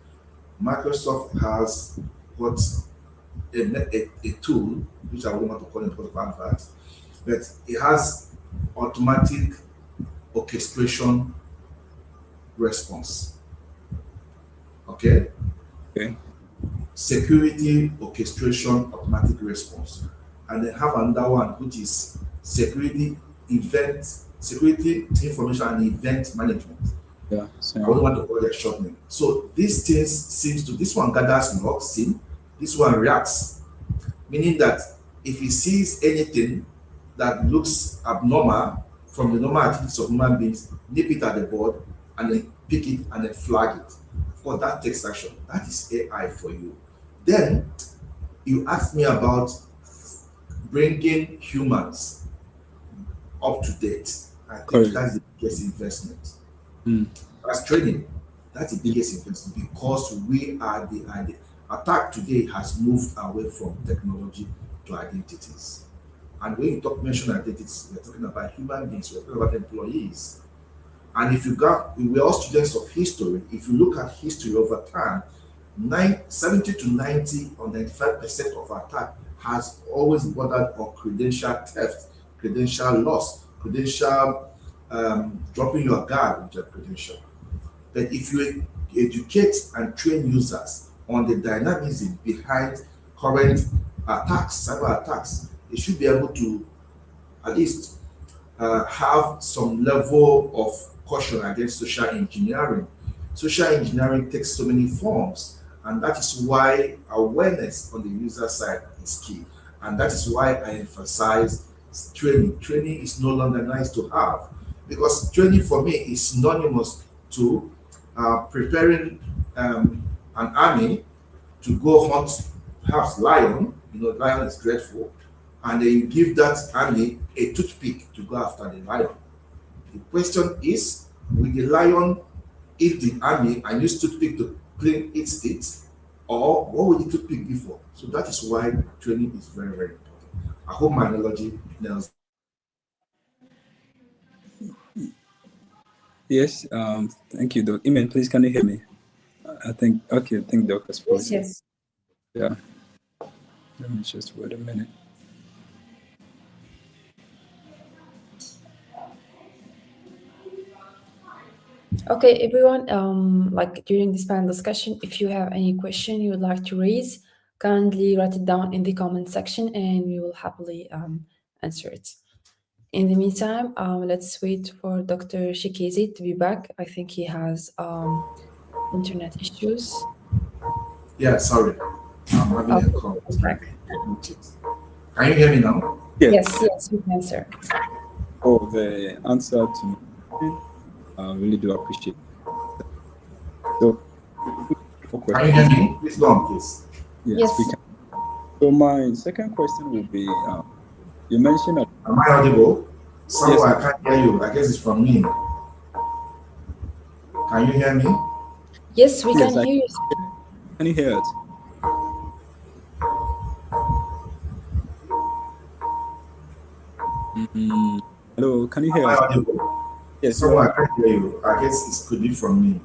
Microsoft has what a tool, which I wouldn't want to call it because of advert, but it has automatic orchestration response. Okay, Okay. security orchestration automatic response, and then have another one which is security information and event management. Yeah. I don't So, want to call it a short name. So these things seems to this one gathers logs in, this one reacts, meaning that if he sees anything that looks abnormal from the normal activities of human beings, nip it at the board and then pick it and then flag it. Of course, that takes action. That is AI for you. Then you asked me about bringing humans up to date. I think correct. that's the biggest investment. Mm. That's training. That's the Yeah. biggest investment because we are the attack today has moved away from technology to identities. And when you mention identities, we're talking about human beings, we're talking about employees. And if you got, we're all students of history. If you look at history over time, 70 to 90 or 95% of our attack has always bordered on credential theft, credential loss, credential dropping your guard with your credential. But if you educate and train users on the dynamism behind current attacks, cyber attacks, they should be able to at least have some level of caution against social engineering. Social engineering takes so many forms, and that is why awareness on the user side is key. And that is why I emphasize training. Training is no longer nice to have, because training for me is synonymous to preparing an army to go hunt perhaps lion. You know, lion is dreadful, and then you give that army a toothpick to go after the lion. The question is, will the lion eat the army and use toothpick to clean its teeth, or what will the toothpick be for? So that is why training is very, very important. I hope my analogy nails. Yes, thank you, Doc. Iman, please, can you hear me? I think, okay, I think Doc has Yes, yes. Yeah. Let me just wait a minute. Okay, everyone, like during this panel discussion, if you have any question you would like to raise, kindly write it down in the comment section and we will happily answer it. In the meantime, let's wait for Dr. Shikezi to be back. I think he has internet issues. Yeah, sorry. I'm having a call. Can you hear me now? Yes, we can, sir. Oh, the answer to my question, I really do appreciate it. So, can you hear me? Please go on, please. Yes, we can. So my second question will be, you mentioned that. Am I audible? Somewhere I can't hear you. I guess it's from me. Can you hear me? Yes, we can hear you. Can you hear it? Hello, can you hear us? Yes. Somewhere I can't hear you. I guess it could be from me.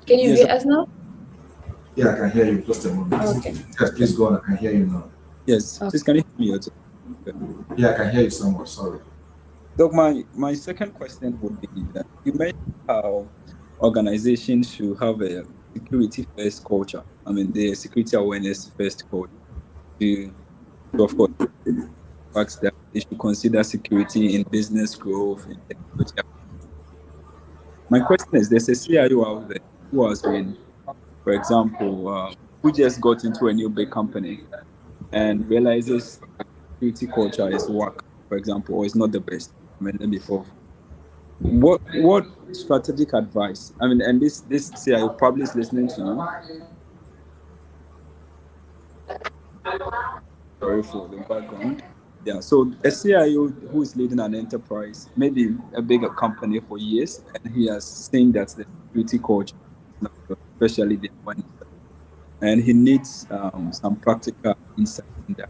Can you hear us now? Yeah, I can hear you. Just a moment. Okay. Yes, please go on. I can hear you now. Yes. Please, can you hear me also? Yeah, I can hear you somewhat. Sorry. Doc, my second question would be that you mentioned how organizations should have a security first culture. I mean, the security awareness first culture. To of course, facts that they should consider security in business growth. In technology. My question is: there's a CIO out there who has been, for example, who just got into a new big company and realizes security culture is work, for example, or is not the best. I mean, let me forth. What strategic advice? I mean, and this CIO probably is listening to you. Sorry for the background. Yeah, so a CIO who is leading an enterprise, maybe a bigger company for years, and he has seen that the security culture is not good, especially the one, and he needs some practical insight in that.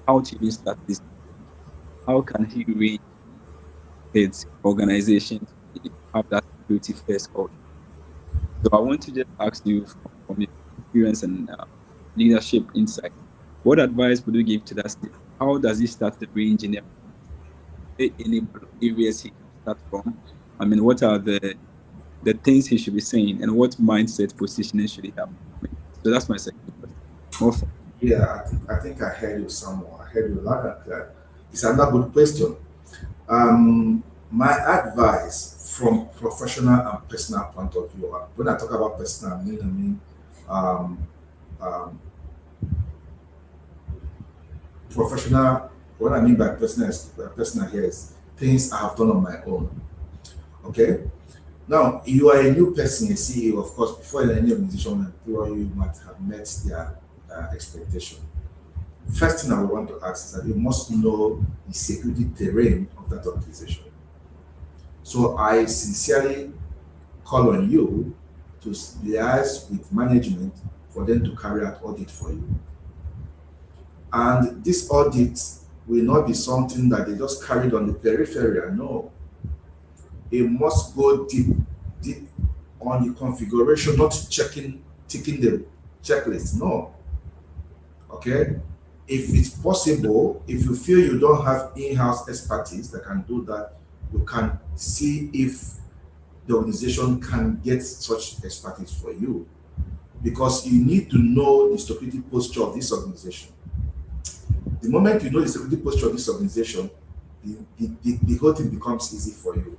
How to even start this? How can he reach his organization to have that security first culture? So I want to just ask you from your experience and leadership insight, what advice would you give to that state? How does he start the re-engineering? Any areas he can start from? I mean, what are the things he should be saying, and what mindset positioning should he have? So that's my second question. Yeah, I think I heard you somewhere. I heard you loud and clear. It's another good question. My advice from professional and personal point of view. When I talk about personal, I mean professional. What I mean by personal here is things I have done on my own. Okay. Now you are a new person, a CEO, of course. Before any organization employ you, might have met their expectation. First thing I would want to ask is that you must know the security terrain of that organization. So I sincerely call on you to liaise with management for them to carry out audit for you. And this audit will not be something that they just carried on the periphery. No. It must go deep on the configuration, not ticking the checklist. No. Okay? if it's possible, if you feel you don't have in-house expertise that can do that, you can see if the organization can get such expertise for you, because you need to know the security posture of this organization. The moment you know the security posture of this organization, the whole thing becomes easy for you.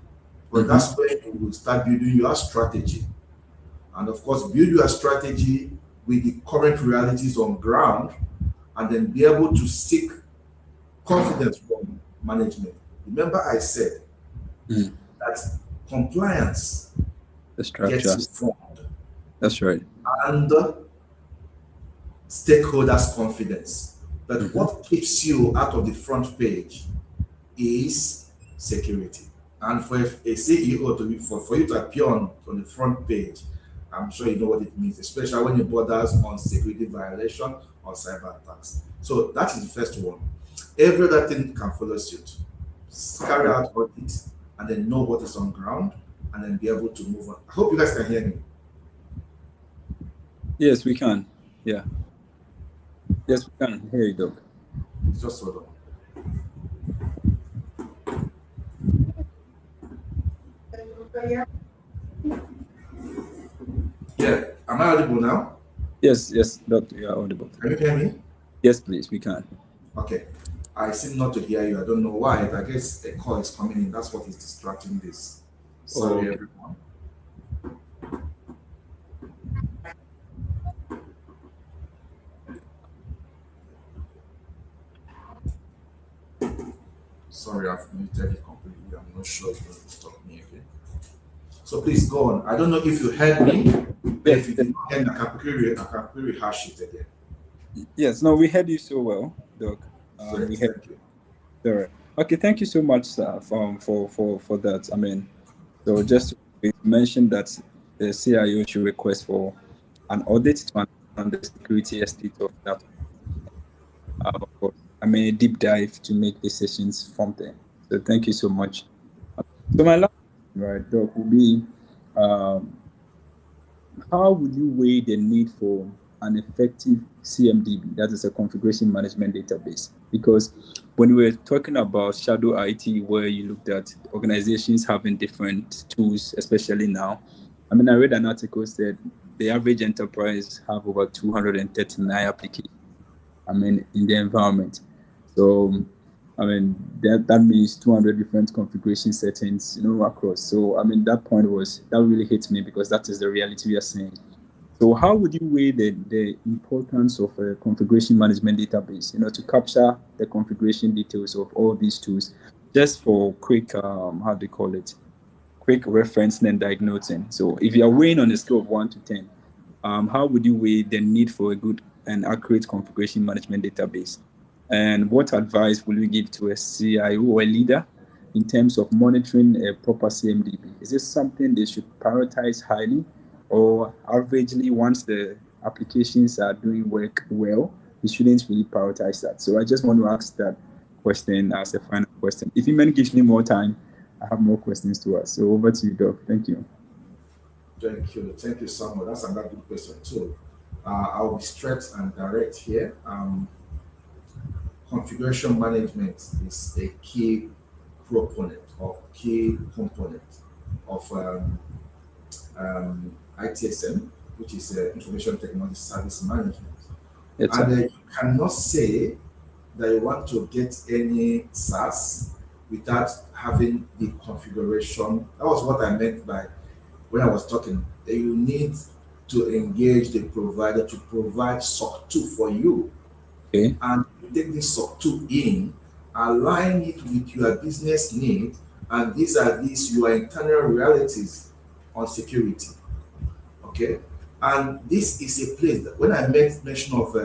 But that's when you will start building your strategy. And of course, build your strategy with the current realities on ground, and then be able to seek confidence from management. Remember, I said that compliance The structure. gets informed, That's right. and stakeholders' confidence. But what keeps you out of the front page is security. And for a CEO to be, for you to appear on the front page, I'm sure you know what it means, especially when it borders on security violation or cyber attacks. So that is the first one. Every other thing can follow suit. Carry out audit and then know what is on ground and then be able to move on. I hope you guys can hear me. Yes, we can. Yeah. Yes, we can hear you, Doc. Just hold on. Yeah, am I audible now? Yes, Doc, you are audible. Can you hear me? Yes, please, we can. Okay. I seem not to hear you. I don't know why, but I guess a call is coming in. That's what is distracting this. Sorry, Okay. everyone. Sorry, I've muted it completely. I'm not sure it's going to stop me again. So please go on. I don't know if you heard me. But if you did not hear me, I can quickly rehash it again. Yes, no, we heard you so well, Doc. Great, We heard thank you. you. All right. Okay, thank you so much, sir, for that. I mean, so just to mention that the CIO should request for an audit to understand the security state of that. Of course, I mean, a deep dive to make decisions from there. So thank you so much. So my last question, right, Doc, will be, how would you weigh the need for an effective CMDB, that is a configuration management database? Because when we were talking about shadow IT, where you looked at organizations having different tools, especially now, I mean, I read an article said the average enterprise have over 239 applications, I mean, in the environment. So, I mean, that means 200 different configuration settings, across. So, I mean, that really hit me, because that is the reality we are seeing. So how would you weigh the importance of a configuration management database, to capture the configuration details of all these tools, just for quick, how do you call it, quick referencing and diagnosing? So if you are weighing on a scale of 1 to 10, how would you weigh the need for a good and accurate configuration management database? And what advice will you give to a CIO or a leader in terms of monitoring a proper CMDB? Is this something they should prioritize highly, or averagely, once the applications are doing work well, they shouldn't really prioritize that? So I just want to ask that question as a final question. If Iman gives me more time, I have more questions to ask. So over to you, Doc. Thank you. Thank you so much. That's another good question too. I'll be straight and direct here. Configuration management is a key proponent or key component of ITSM, which is Information Technology Service Management. Yes, And you cannot say that you want to get any SaaS without having the configuration. That was what I meant by when I was talking. That you need to engage the provider to provide SOC 2 for you. Okay. And you take this SOC 2 in, align it with your business need, and these are your internal realities on security. Okay, and this is a place that when I make mention of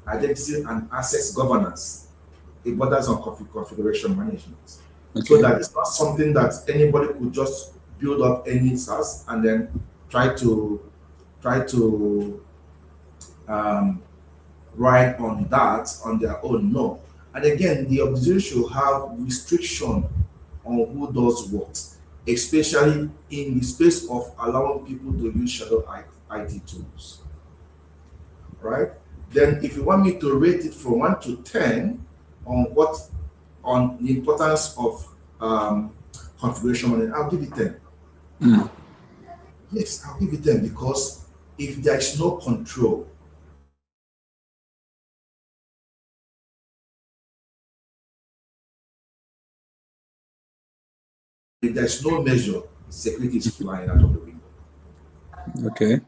identity and access governance, it borders on configuration management. Okay. So that it's not something that anybody could just build up any SaaS and then try to ride on that on their own. No. And again, the organization should have restriction on who does what, especially in the space of allowing people to use shadow IT tools. Right? Then if you want me to rate it from 1 to 10 on the importance of configuration monitoring, I'll give it 10. Yes, I'll give it 10 because if there is no control, if there's no measure, security is flying out of the window. Okay.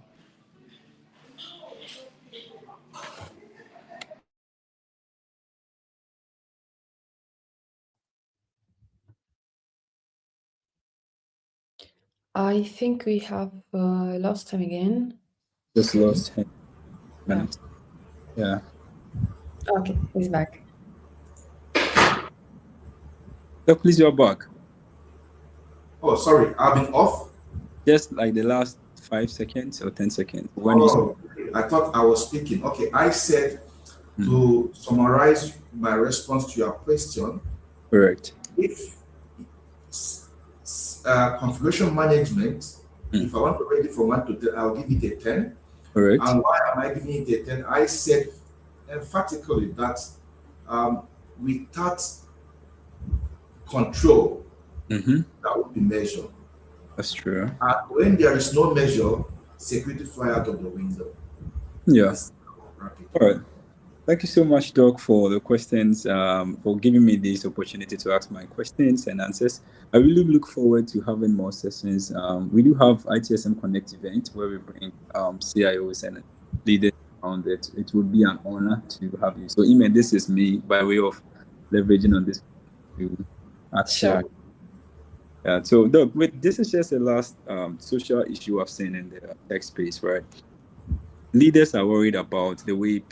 I think we have lost him again. Just lost him. Minutes. Yeah. Okay, he's back. So please, you're back. Oh, sorry, I've been off. Just like the last 5 seconds or 10 seconds. When you Oh, I thought I was speaking. Okay, I said to summarize my response to your question, correct. if configuration management, if I want to rate it from 1 to 10, I'll give it a 10. Correct. And why am I giving it a 10? I said emphatically that without control, that would be measured. That's true. And when there is no measure, security fly out of the window. Yeah. All right. Thank you so much, Doc, for the questions, for giving me this opportunity to ask my questions and answers. I really look forward to having more sessions. We do have ITSM Connect event where we bring CIOs and leaders around it. It would be an honor to have you. So, Iman, this is me by way of leveraging on this to ask. Sure. Yeah. So, Doc, this is just the last social issue I've seen in the tech space, right? Leaders are worried about the way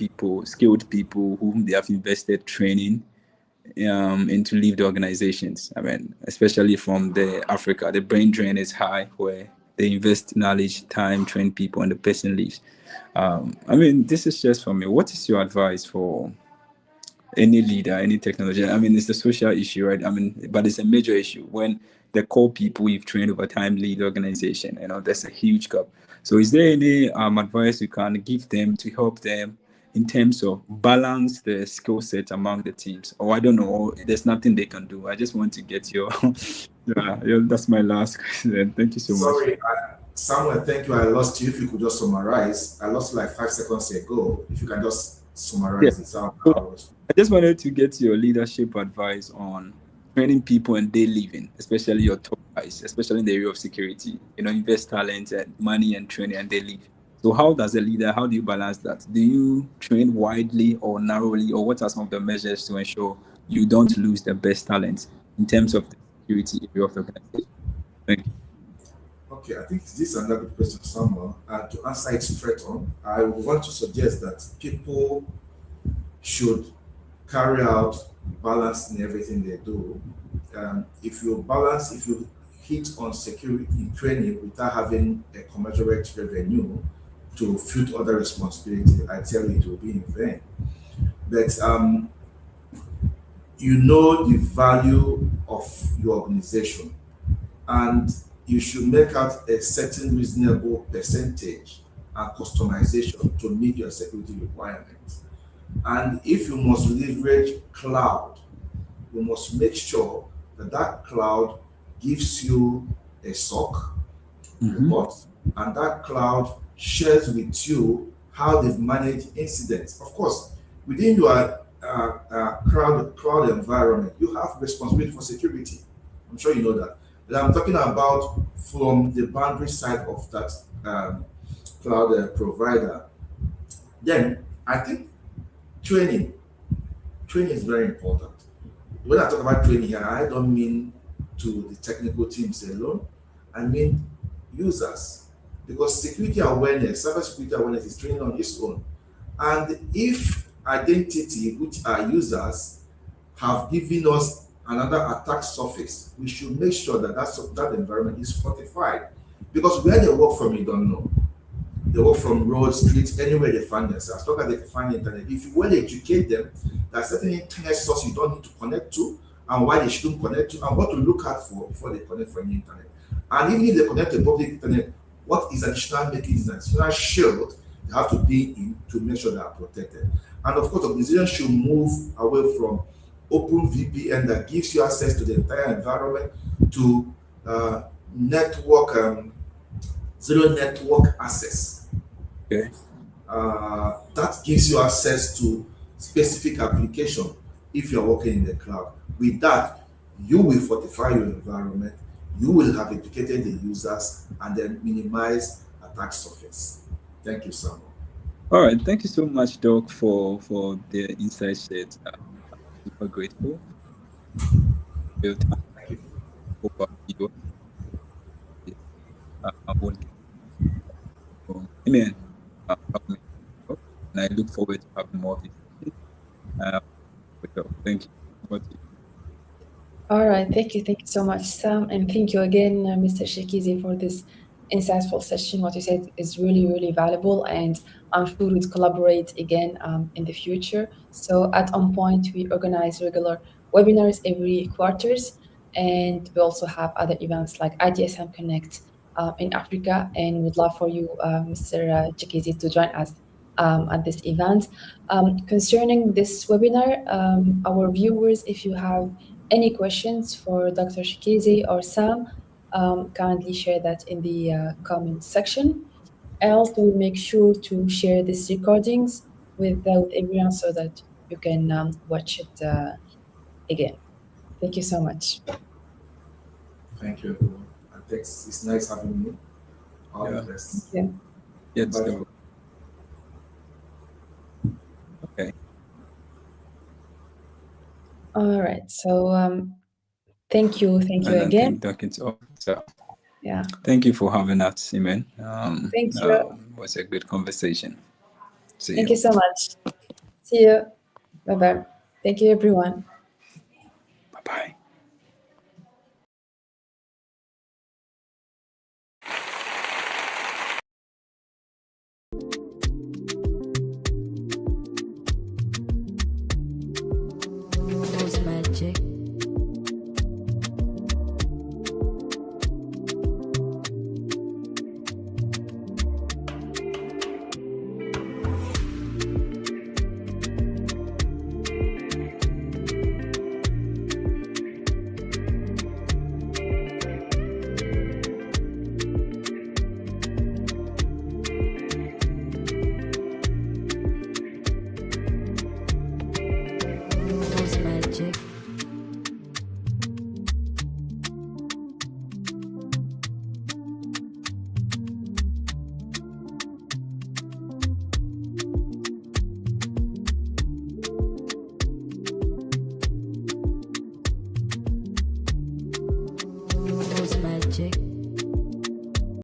skilled people whom they have invested training into leave the organizations. I mean, especially from Africa, the brain drain is high where they invest knowledge, time, train people, and the person leaves. I mean, this is just for me. What is your advice for any leader, any technology? I mean, it's a social issue, right? I mean, but it's a major issue when the core people you've trained over time lead the organization. There's a huge gap. So is there any advice you can give them to help them in terms of balance the skill set among the teams? Or I don't know, or there's nothing they can do. I just want to get your, that's my last question. Thank you so much. Sorry, Samuel, thank you. I lost you. If you could just summarize. I lost like 5 seconds ago. If you can just summarize it. I just wanted to get your leadership advice on training people and day living, especially your top guys, especially in the area of security. Invest talent and money and training and they leave. So how does a leader, how do you balance that? Do you train widely or narrowly, or what are some of the measures to ensure you don't lose the best talent in terms of the security area of the organization? Thank you. Okay, I think this is another good question, Samuel. To answer it straight on, I would want to suggest that people should carry out balance in everything they do. If you hit on security training without having a commensurate revenue to fit other responsibility, I tell you it will be in vain. But you know the value of your organization, and you should make out a certain reasonable percentage and customization to meet your security requirements. And if you must leverage cloud, you must make sure that cloud gives you a SOC report, and that cloud shares with you how they've managed incidents. Of course, within your cloud environment, you have responsibility for security. I'm sure you know that. But I'm talking about from the boundary side of that cloud provider. Then I think training is very important. When I talk about training here, I don't mean to the technical teams alone. I mean users, because security awareness, cybersecurity awareness is training on its own. And if identity, which are users, have given us another attack surface, we should make sure that that environment is fortified. Because where they work from, you don't know. They work from roads, streets, anywhere they find themselves. As long as they can find the internet. If you well educate them, there are certain internet sources you don't need to connect to, and why they shouldn't connect to, and what to look out for before they connect from the internet. And even if they connect to public internet, what is additional making is an additional shield you have to be in to make sure they are protected. And of course, organizations should move away from open VPN that gives you access to the entire environment to network zero network access. Okay. That gives you access to specific application if you're working in the cloud. With that, you will fortify your environment, you will have educated the users, and then minimize attack surface. Thank you, Samuel. All right. Thank you so much, Doc, for the insight shared. Super grateful. Your time Thank you. over you. I won't Amen. Having me. And I look forward to having more of these sessions. Thank you. Over to you. All right, thank you so much, Sam, and thank you again, Mr. Shekizi, for this insightful session. What you said is really, really valuable, and I'm sure we'd collaborate again in the future. So at On Point, we organize regular webinars every quarters, and we also have other events like ITSM Connect in Africa, and we'd love for you, Mr. Shekizi, to join us at this event. Concerning this webinar, our viewers, if you have any questions for Dr. Shikizi or Sam, kindly share that in the comment section. Else, we'll make sure to share these recordings with everyone so that you can watch it again. Thank you so much. Thank you, everyone. And thanks. It's nice having you. All Yeah. the best. Yeah. Yes, Bye. go. Okay. All right. So thank you And I again. think Doc is off. So Yeah. thank you for having us, Amen. Thank you. It was a good conversation. See Thank you. you so much. See you. Bye bye. Thank you, everyone.